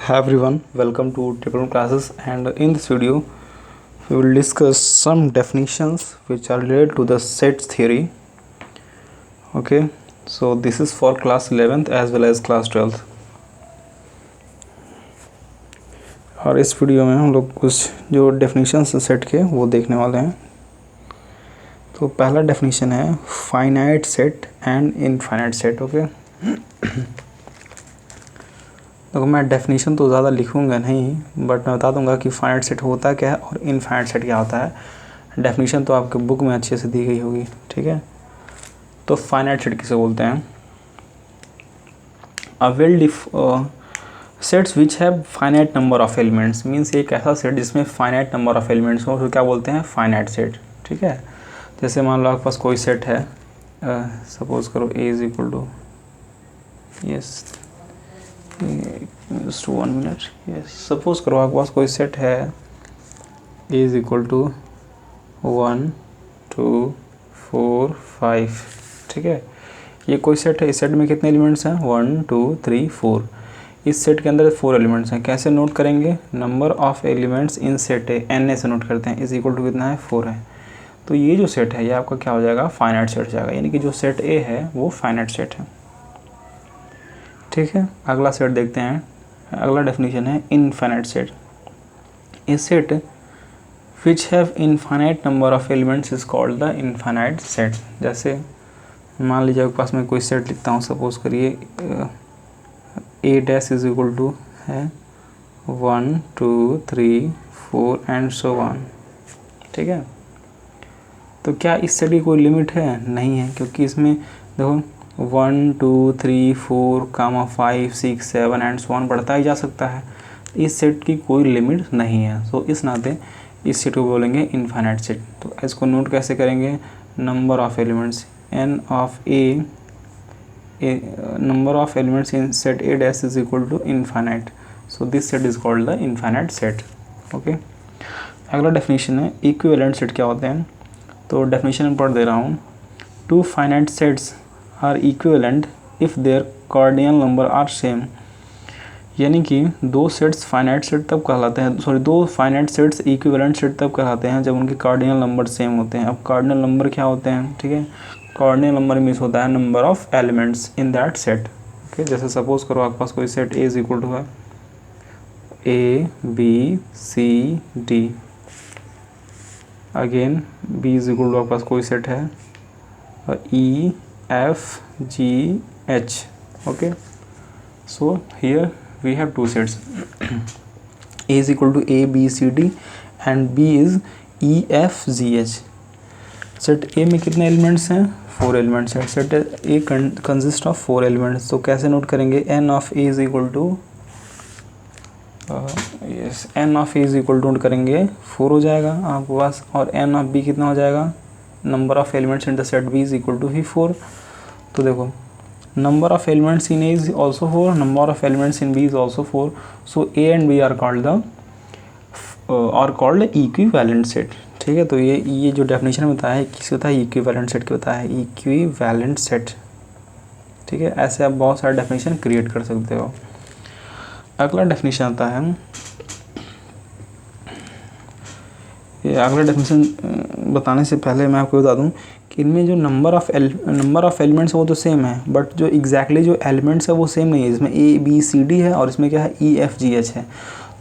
Hi everyone, welcome to Triple Classes, and in this video we will discuss some definitions which are related to the set theory. Okay, so this is for class 11th as well as class 12th. और इस video में हम लोग कुछ जो definitions हैं set के वो देखने वाले हैं। तो पहला डेफिनेशन है finite set and infinite set. Okay, देखो मैं डेफिनेशन तो ज़्यादा लिखूंगा नहीं, बट मैं बता दूंगा कि फाइनाइट सेट होता क्या है और इनफाइनाइट सेट क्या होता है। डेफिनेशन तो आपके बुक में अच्छे से दी गई होगी, ठीक है। तो फाइनाइट सेट किसे बोलते हैं? A well sets which have finite number of elements, means एक ऐसा सेट जिसमें फाइनाइट नंबर ऑफ एलिमेंट्स हो तो क्या बोलते हैं? फाइनाइट सेट, ठीक है। जैसे मान लो आपके पास कोई सेट है, सपोज करो A is equal to just 1 minute। Yes, suppose करो आपके पास कोई सेट है ए इज इक्वल टू 1 2 4 5, ठीक है। ये कोई सेट है, इस सेट में कितने एलिमेंट्स हैं? 1 2 3 4। इस सेट के अंदर 4 एलिमेंट्स हैं। कैसे नोट करेंगे? Number of elements in set A n A से नोट करते हैं। इज इक्वल टू कितना है? 4 है। तो ये जो सेट है ये आपका क्या हो जाएगा? फाइनाइट सेट हो जाएगा, यानी कि जो सेट ए है वो फाइनाइट सेट है, ठीक है। अगला सेट देखते हैं। अगला डेफिनेशन है infinite set. A set which have infinite number of elements is called the infinite set. जैसे मान लीजिए आपके पास मैं कोई सेट लिखता हूँ, सपोज करिए ए डैश इज इक्वल टू है 1 2 3 4 एंड सो ऑन, ठीक है। तो क्या इस सेट की कोई लिमिट है? नहीं है, क्योंकि इसमें देखो 1 2 3 4 5 6 7 एंड सो ऑन बढ़ता ही जा सकता है। इस सेट की कोई लिमिट नहीं है, तो इस नाते इस सेट को बोलेंगे इनफाइनाइट सेट। तो इसको नोट कैसे करेंगे? Number of elements n of A number of elements in set A dash is equal to infinite, so this set is called the infinite set. Okay, अगला डेफिनेशन है equivalent set क्या होते हैं। तो डेफिनेशन में पढ़ दे रहा हूँ। Two finite sets are equivalent if their cardinal number are same, यानी कि दो सेट्स फाइनाइट सेट तब कहलाते हैं, दो फाइनाइट सेट्स इक्विवेलेंट सेट तब कहलाते हैं जब उनके कार्डिनल नंबर सेम होते हैं। अब कार्डिनल नंबर क्या होते हैं, ठीक है। कार्डिनल नंबर मीन्स होता है number of elements in that set. Okay, जैसे सपोज करो आपके पास कोई set A is equal to है A B C D, again B is equal to आपके पास कोई सेट है E F G H. Okay, so here we have two sets A is equal to A B C D and B is E F G H. Set A में कितने elements हैं? 4 elements हैं। Set A consist of 4 elements. तो कैसे note करेंगे? N of A is equal to yes n of A is equal to note करेंगे 4 हो जाएगा आपके पास, और एन ऑफ बी कितना हो जाएगा? Number of elements in the set B is equal to भी 4। तो देखो number of elements in A is also 4, number of elements in B is also 4, so A and B are called equivalent set, ठीक है। तो ये जो definition में बताया है किसके होता है? इक्विवेलेंट सेट के होता है, इक्विवेलेंट सेट, ठीक है। ऐसे आप बहुत सारे डेफिनेशन क्रिएट कर सकते हो। अगला डेफिनेशन आता है, अगला डेफिनेशन बताने से पहले मैं आपको बता दूं कि इनमें जो नंबर ऑफ एलिमेंट्स वो तो सेम है, बट जो एग्जैक्टली जो एलिमेंट्स है वो सेम नहीं है। इसमें ए बी सी डी है और इसमें क्या है? ई एफ जी एच है।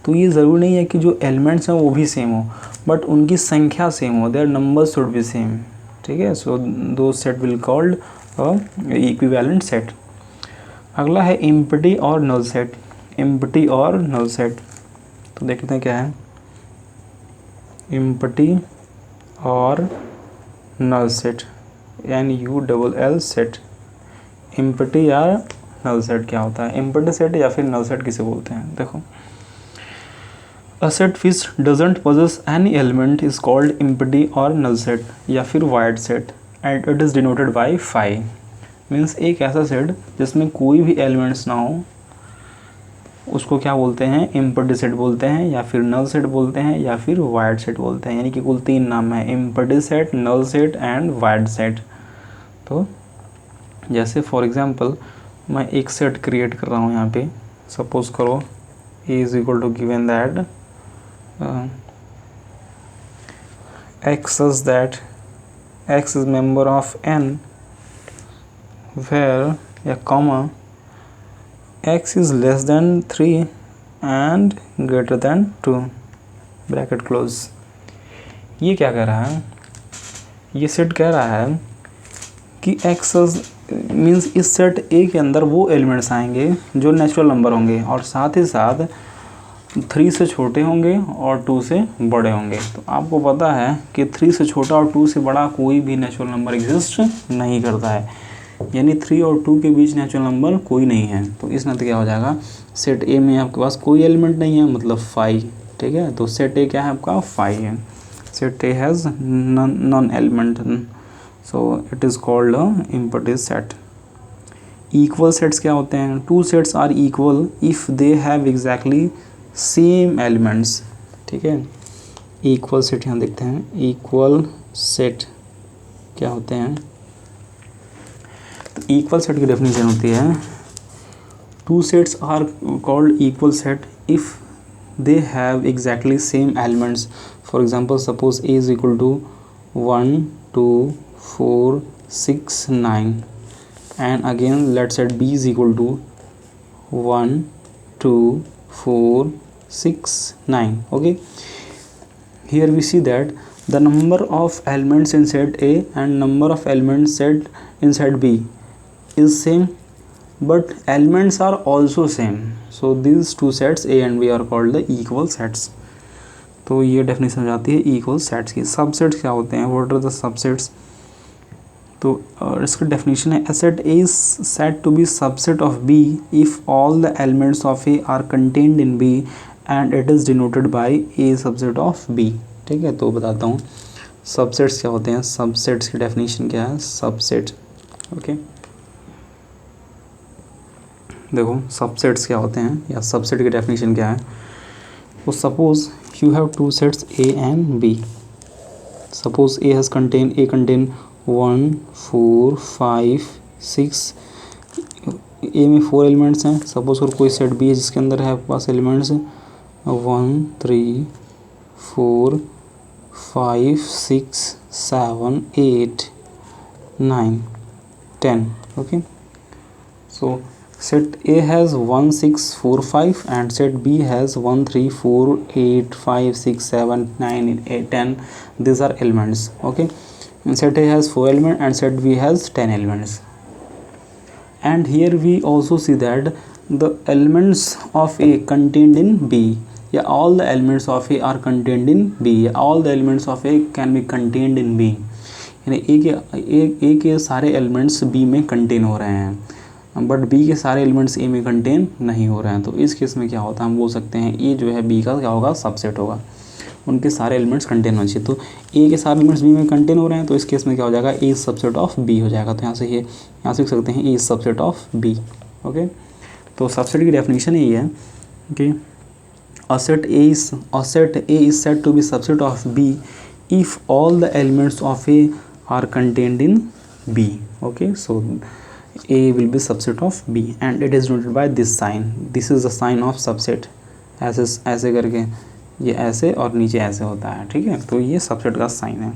तो ये ज़रूरी नहीं है कि जो एलिमेंट्स हैं वो भी सेम हो, बट उनकी संख्या सेम हो, their number should be same, ठीक है। सो दो set will called equivalent set. अगला है एम्प्टी और नल सेट। एम्प्टी और नल सेट, तो देखते हैं क्या है एम्प्टी और null set, NULL set. Empty या नल सेट क्या होता है? एम्प्टी सेट या फिर नल सेट किसे बोलते हैं? देखो, a set which doesn't possess any element is called empty और नल सेट या फिर void set and it is denoted by phi. Means एक ऐसा सेट जिसमें कोई भी एलिमेंट्स ना हो उसको क्या बोलते हैं? एम्प्टी सेट बोलते हैं, या फिर नल सेट बोलते हैं, या फिर वाइड सेट बोलते हैं। यानी कि कुल 3 नाम है, empty set, null set and void set. तो जैसे फॉर एग्जांपल मैं एक सेट क्रिएट कर रहा हूँ यहाँ पे, सपोज करो A is equal to given that x is that x is member of n where a comma x is less than 3 and greater than 2 bracket close. ये क्या कह रहा है, ये सेट कह रहा है कि x मीन्स इस सेट A के अंदर वो एलिमेंट्स आएंगे जो नेचुरल नंबर होंगे और साथ ही साथ 3 से छोटे होंगे और 2 से बड़े होंगे। तो आपको पता है कि 3 से छोटा और 2 से बड़ा कोई भी नेचुरल नंबर एग्जिस्ट नहीं करता है, यानी 3 और 2 के बीच नेचुरल नंबर कोई नहीं है। तो इस नाते क्या हो जाएगा, सेट ए में आपके पास कोई एलिमेंट नहीं है, मतलब 5, ठीक है। तो सेट ए क्या है आपका 5 है, set A has non element, so it is called empties set. Equal sets क्या होते हैं, two sets are equal if they have exactly same elements, ठीक है। इक्वल सेट यहाँ देखते हैं, इक्वल सेट क्या होते हैं। तो इक्वल सेट की डेफिनेशन होती है, two sets are called equal set if they have exactly same elements. For example suppose A is equal to 1 2 4 6 9 and again let's set b is equal to 1 2 4 6 9, okay. Here we see that the number of elements in set A and number of elements set in set B is same, but elements are also same, so these two sets A and B are called the equal sets। तो ये definition हो जाती है equal sets की। Subsets क्या होते हैं, what are the subsets. तो इसका डेफिनेशन है, a set A is said to be subset of B if all the elements of A are contained in B and it is denoted by A subset of B, ठीक है। तो बताता हूँ subsets क्या होते हैं, subsets की definition क्या है, सबसेट, ओके। देखो सबसेट्स क्या होते हैं या सबसेट की डेफिनेशन क्या है। तो suppose you have two sets A and B. Suppose A contain 1 4 5 6, A में 4 एलिमेंट्स हैं। सपोज और कोई सेट B है जिसके अंदर है आपके पास elements 1 3 4 5 6 7 8 9 10, okay। So set A has 1 6 4 5 and set B has 1 3 4 8 5 6 7 9 8 10, these are elements, okay। And set A has 4 elements and set B has 10 elements, and here we also see that the elements of A contained in B, yeah, all the elements of A are contained in B, yeah, all the elements of A can be contained in B, यानी A के सारे elements B में contain हो रहे हैं, but B के सारे elements ए में कंटेन नहीं हो रहे हैं। तो इस केस में क्या होता है, हम बोल सकते हैं ए जो है बी का क्या होगा, सबसेट होगा, उनके सारे एलिमेंट्स कंटेन होने चाहिए। तो ए के सारे एलिमेंट्स बी में कंटेन हो रहे हैं, तो इस केस में क्या हो जाएगा, ए सबसेट ऑफ बी हो जाएगा। तो यहाँ से लिख सकते हैं ए सबसेट ऑफ बी, ओके। तो सबसेट की डेफिनेशन यही है कि a set A is said to be subset of B if all the elements of A are contained in B, okay। So A will be subset of B and it is denoted by this sign, this is the sign of subset, ऐसे करके ये ऐसे और नीचे ऐसे होता है, ठीक है। तो ये सबसेट का साइन है,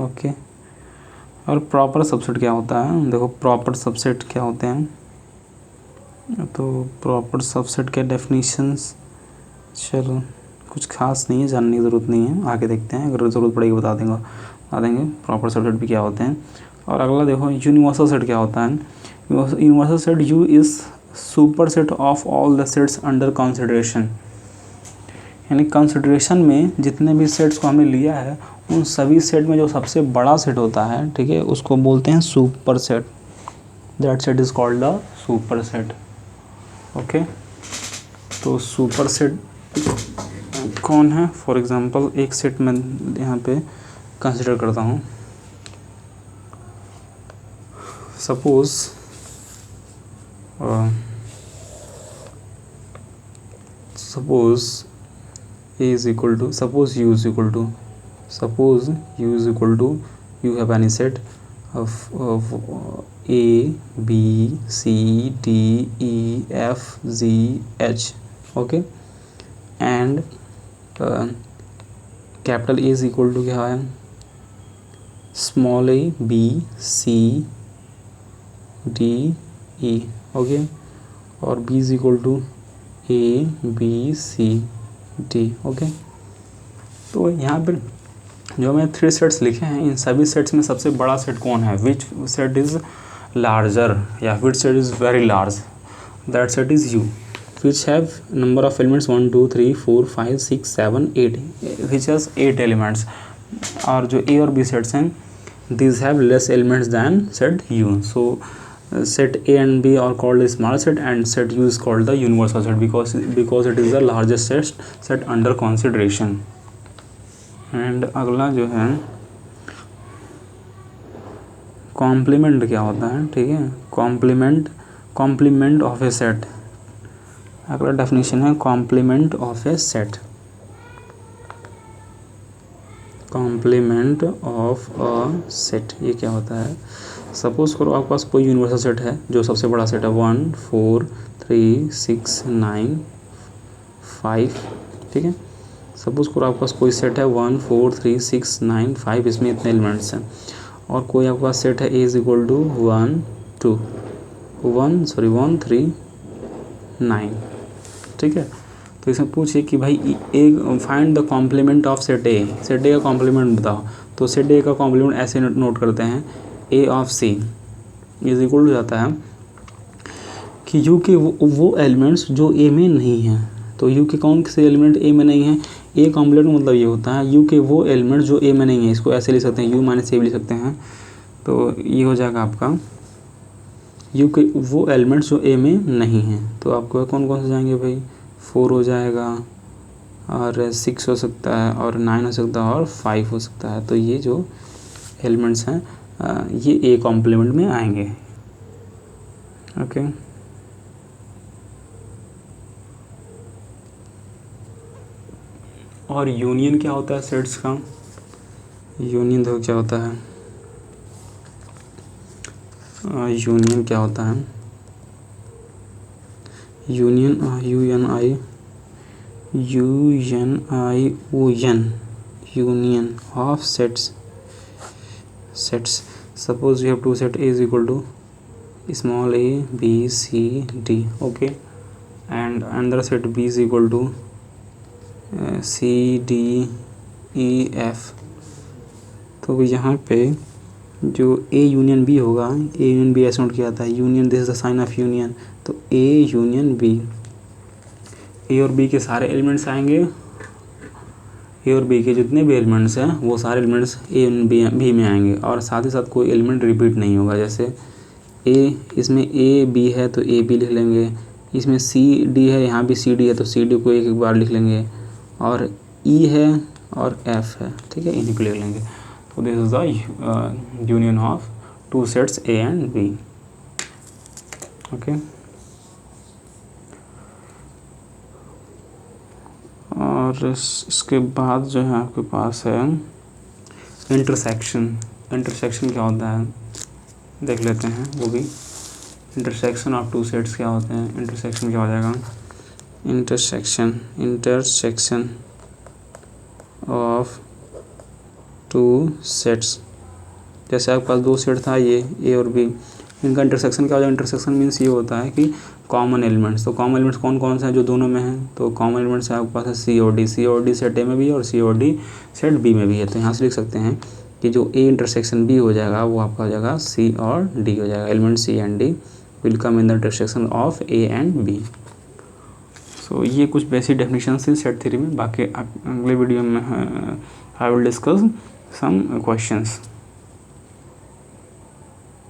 ओके। और प्रॉपर सबसेट क्या होता है, देखो प्रॉपर सबसेट क्या होते हैं। तो प्रॉपर सबसेट के डेफिनेशंस चलो कुछ खास नहीं है, जानने की ज़रूरत नहीं है, आगे देखते हैं, अगर ज़रूरत पड़ेगी बता देंगे प्रॉपर सबसेट भी क्या होते हैं। और अगला देखो यूनिवर्सल सेट क्या होता है। Universal set you is super set of all the sets under consideration, यानी कंसिडरेशन में जितने भी सेट्स को हमने लिया है उन सभी सेट में जो सबसे बड़ा सेट होता है, ठीक है, उसको बोलते हैं super set, that set is called the super set, okay. तो सुपर सेट कौन है, फॉर एग्जांपल एक सेट में यहाँ पे कंसिडर करता हूँ। Suppose A is equal to, suppose u is equal to, you have any set A B C D E F G H, okay, and capital A is equal to क्या है, small a B C D E, okay, और B is equal to A B C D, okay. तो यहाँ पर जो मैं 3 sets लिखे हैं, इन सभी सेट्स में सबसे बड़ा सेट कौन है, विच सेट इज़ लार्जर या which set is very large, that set is U, which have number of elements 1 2 3 4 5 6 7 8, which has 8 elements, और जो A और B सेट्स हैं, these have less elements than set U, so set A and B are called a small set and set U is called the universal set because it is the largest set under consideration. And अगला जो है complement क्या होता है, ठीक है, complement of a set, अगला definition है complement of a set, complement of a set ये क्या होता है, सपोज करो आपके पास कोई यूनिवर्सल सेट है जो सबसे बड़ा सेट है 1 4 3 6 9 5, ठीक है, सपोज करो आपके पास कोई सेट है 1 4 3 6 9 5, इसमें इतने एलिमेंट्स हैं, और कोई आपके पास सेट है A इज इक्वल टू 1 3 9, ठीक है। तो इसमें पूछे कि भाई एक find the complement of set A, set A का कॉम्प्लीमेंट बताओ, तो सेट A का कॉम्प्लीमेंट ऐसे नोट करते हैं, A of C is equal to जाता है कि U के वो एलिमेंट्स जो A में नहीं हैं, तो U के कौन से एलिमेंट A में नहीं हैं, A कॉम्प्लीमेंट मतलब ये होता है U के वो एलिमेंट जो A में नहीं है, इसको ऐसे लिख सकते हैं U माइनस A भी लिख सकते हैं, तो ये हो जाएगा आपका U के वो एलिमेंट्स जो A में नहीं हैं, तो आपको कौन कौन से जाएंगे भाई, 4 हो जाएगा और 6 हो सकता है और 9 हो सकता है और 5 हो सकता है, तो ये जो एलिमेंट्स हैं ये A कॉम्प्लीमेंट में आएंगे, ओके। और यूनियन क्या होता है सेट्स का, यूनियन देखो क्या होता है, यूनियन क्या होता है, union union of sets, suppose you have two set A is equal to small a B C D, okay, and another set B is equal to C D E F, तो यहाँ पे जो A union B होगा, A union B ऐसे note किया जाता है, union this is the sign of union, तो A यूनियन B, A और B के सारे एलिमेंट्स आएंगे, A और B के जितने भी एलिमेंट्स हैं वो सारे एलिमेंट्स A और B में आएंगे, और साथ ही साथ कोई एलिमेंट रिपीट नहीं होगा, जैसे A इसमें A B है तो A B लिख लेंगे, इसमें C D है यहाँ भी C D है तो C D को एक बार लिख लेंगे, और E है और F है, ठीक है, इन्हीं को लिख लेंगे, तो this is the union of 2 sets A and B, okay. और इसके बाद जो है आपके पास है इंटरसेक्शन, इंटरसेक्शन क्या होता है देख लेते हैं, वो भी इंटरसेक्शन ऑफ 2 सेट्स क्या होते हैं, इंटरसेक्शन क्या हो जाएगा, इंटरसेक्शन ऑफ 2 सेट्स, जैसे आपके पास 2 सेट था ये A और B, इनका इंटरसेक्शन क्या हो जाएगा, इंटरसेक्शन मीन्स ये होता है कि कॉमन एलिमेंट्स, तो कॉमन एलिमेंट्स कौन कौन से हैं जो दोनों में हैं, तो कॉमन एलिमेंट्स है आपके पास है C और D सेट A में भी है और C और D सेट B में भी है, तो यहाँ से लिख सकते हैं कि जो A इंटरसेक्शन B हो जाएगा वो आपका हो जाएगा C और D हो जाएगा, element C and D will come in the intersection of A and B। सो ये कुछ बेसिक डेफिनेशन थी सेट थ्योरी में, बाकी अगले वीडियो में I will discuss some questions.